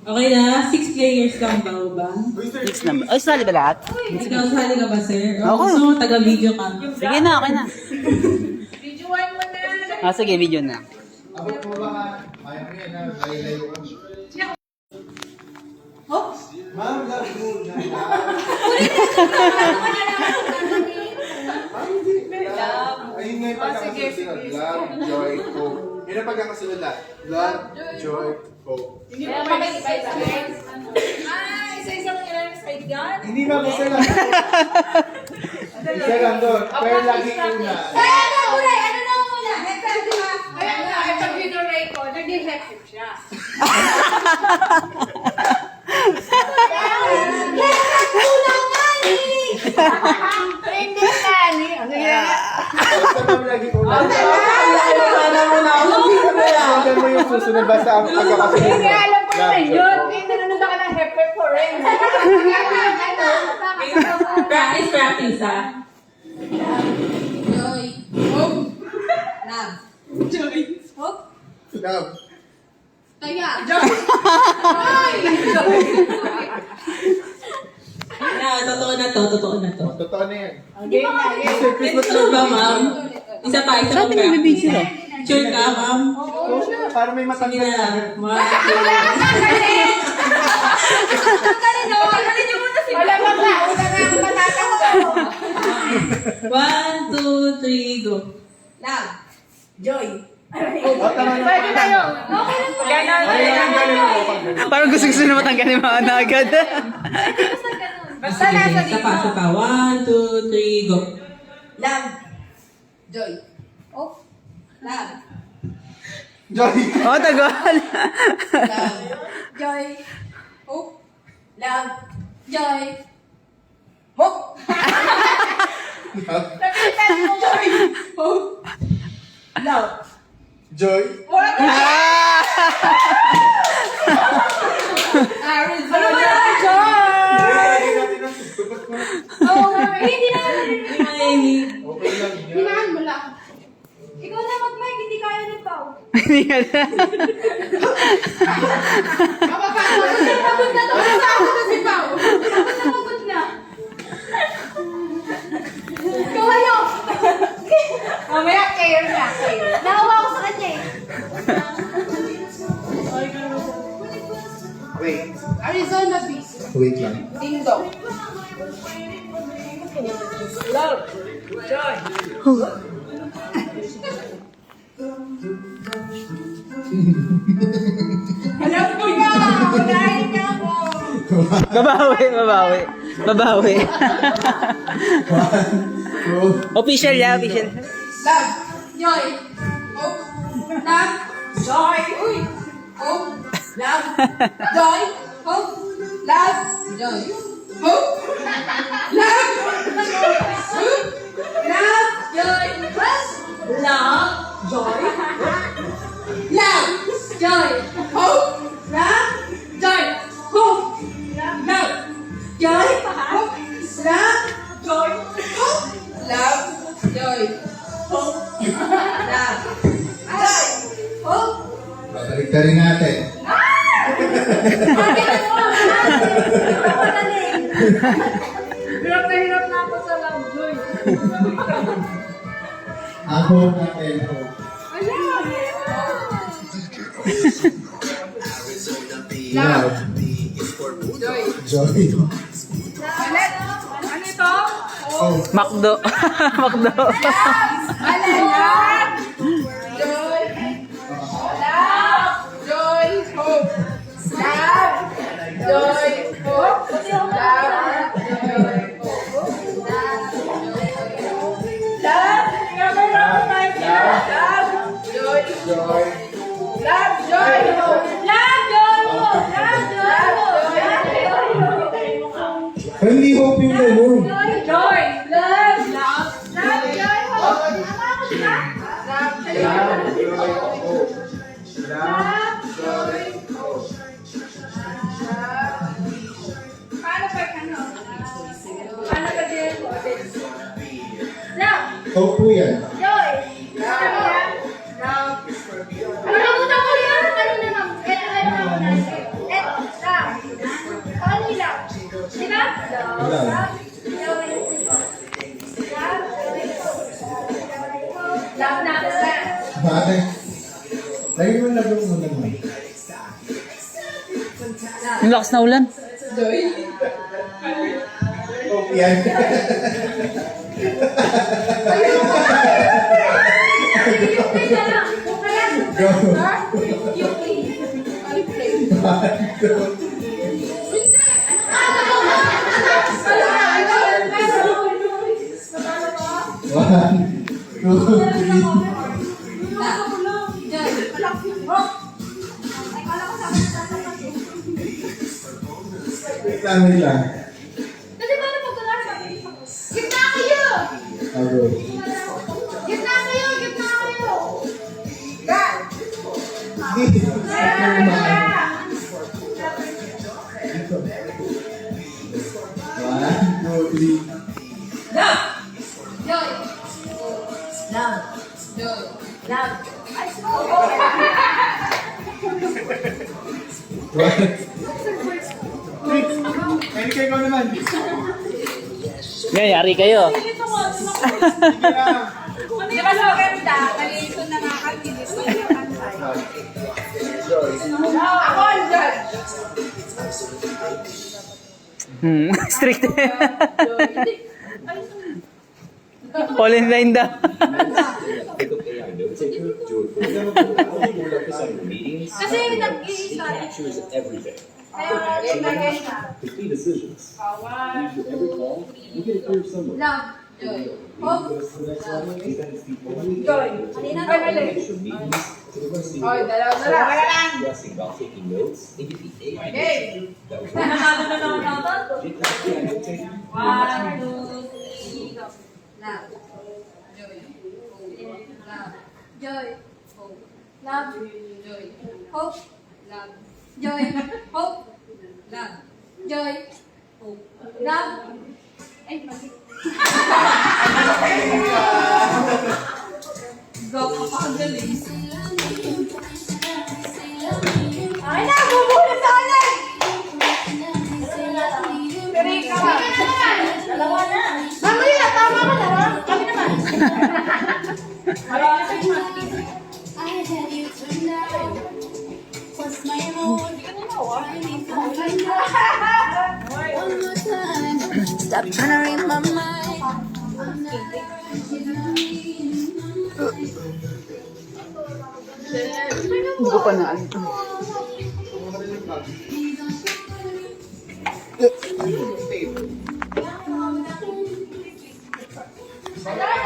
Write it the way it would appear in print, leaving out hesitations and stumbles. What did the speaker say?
Okay na, 6 players lang ba ba? 6 na ba? Ay, sali ba lahat? Ikaw, sali ka ba, sir? O Ako. gusto mo, taga-video ka? Sige na, okay na. Videoan mo na. Ah, sige, video na. Abot mo ba ka? Kaya mo yan, ha? Layo-layo ka. Oh? Ma'am, love mo na. Ayun nga yung pagkakasunod. Love, joy, hope. Yun ang pagkakasunod lahat. Love, joy, hope. Isa-isang ilang side yan. Hindi ba kasi lang? Isa lang doon. Pero lagi una. Kaya na muna, ano na muna? Kaya nga, ay pag video-ray ko, nag-defective siya. Hindi na, ano yan? Basta ma'am, lagi una. Wala mo na ako. Tingnan mo yung susunod basta ang pagkakasunod mo. Hindi, alam ko na yun. Hindi, nanonood ako ng Hepe for rin. Practice, practice, ha? Joy. Hope. Love. Joy. Hope. Love. Kaya. Joy. Na, totoo na to, totoo na to. Totoo na yan. Okay na, Ito sure ba, ma'am? Isa pa, isa pa practice. Sure ka, ma'am? Oo siya, para may Sige matanggal na. na. Wala pa ba? Una nga ako matatawa. 1, 2, 3, go. Love. Joy. Tama na. Pwede na yun. Okay na. Ay, ang galing mo pag ganun. Parang gusto na matanggal yung mga na agad. Basta Sige, nasa isa pa, isa dito. pa. 1, 2, 3, go. Love. Joy. Oh. Love. Joy. Oh, tagal. Love. Joy. Hope. Love. Joy. Hope. Napitan mo. Joy. Hope. Love. Joy. Ano ba yan? Joy! Lagyan natin ng tugtog mo. Oo nga. Hindi na. Okay lang yan. Hinahan mo lang. Ikaw na mag-mic, hindi kaya ng pao. Hindi ka na. Pagod na to. Basta ako na si Pao. Pagod na. Ikaw ano? Mamaya care na. Nahawa ko sa kanya eh. Wait. Arizona Beach. Wait lang. Ding dong. Love. Joy. Alam ko na! Unahin niya ako! Babawi, babawi. Babawi. Two. Official ya, official. Love. Joy. Hope. Love. Joy. Uy. Hope. Love. Joy. Hope. Love. Joy. Hope. Love. Hope. Love. Joy. Love. Joy. Love. Joy. Hope. Love. Joy. Hope. Love. Joy. Hope. Love. Joy. Hope. Love. Joy. Hope. Love. Joy. Hope. Babalik ka rin natin. Hirap na hirap na ako sa love, Joy. Ako natin. Love. Joy. Joy. Ulit. Ano ito? Oh. Makdo. Makdo. Alalat. Joy. Love. Joy. Hope. Love. Joy. Hope. Love. Joy. Hope. Love. Joy. Joy. Love. Joy. Hope. Love. Joy. Hope. Love. Joy. Hope. Hindi hope yung ganun. Joy. Love. Love. Love. Joy. Hope. Love. Joy. Love, joy, hope. Love, Love. joy, hope. Paano ba ano? Paano ba din? Love. Hope po yan. Joy. Love. Love. Nakalimutan ko yan. Kanina na. Ano na? Paano nila? Di ba? Love na. Bakit? Lagi mo na lang muna mo. Ang lakas na ulan. Oh, yan. Go. One, two, three. Wait lang, wait lang. Kasi paano pagkakasa? Gitna kayo! I'll go. Gitna kayo! Gitna kayo! One, two, three. Joy! Love! Joy! Love! Kaya kayo naman. Ngayon, yari kayo. Di ba sa ganda? Nalilito na nga kami. Ako ang judge! Strict. All in line daw. Kasi nag-i-isa. everything. Kaya game na. Complete decisions. One, Every call, you get a clear summary. love, joy, hope, love, joy. Kanina na ulit. Your meetings to the rest of Oy, dalawa. Blessing while taking notes, it could be AI. Game. That was Nanalo na naman ako. taking. 1, 2, 3, go. Love, joy, hope, love, joy, hope, love, joy, hope, love, joy, hope, love, joy, hope, love. Ay, mali. Go, kapakagaling. Ay, nabubuhay sa alay! Pero ka. Dalawa na. Mamaya, tama ka na. Kami naman. Marami kayo matigil. Stop trying to read my mind. Hindi ko pa na ano. Dalawa